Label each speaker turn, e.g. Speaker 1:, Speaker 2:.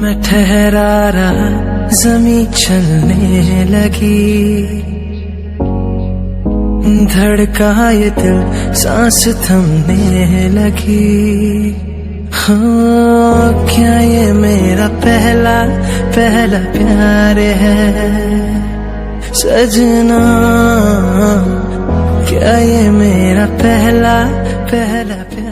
Speaker 1: मैं ठहरा रहा, जमी चलने लगी, धड़का ये दिल, सांस थमने लगी। हाँ, क्या ये मेरा पहला पहला प्यार है सजना? क्या ये मेरा पहला पहला प्यार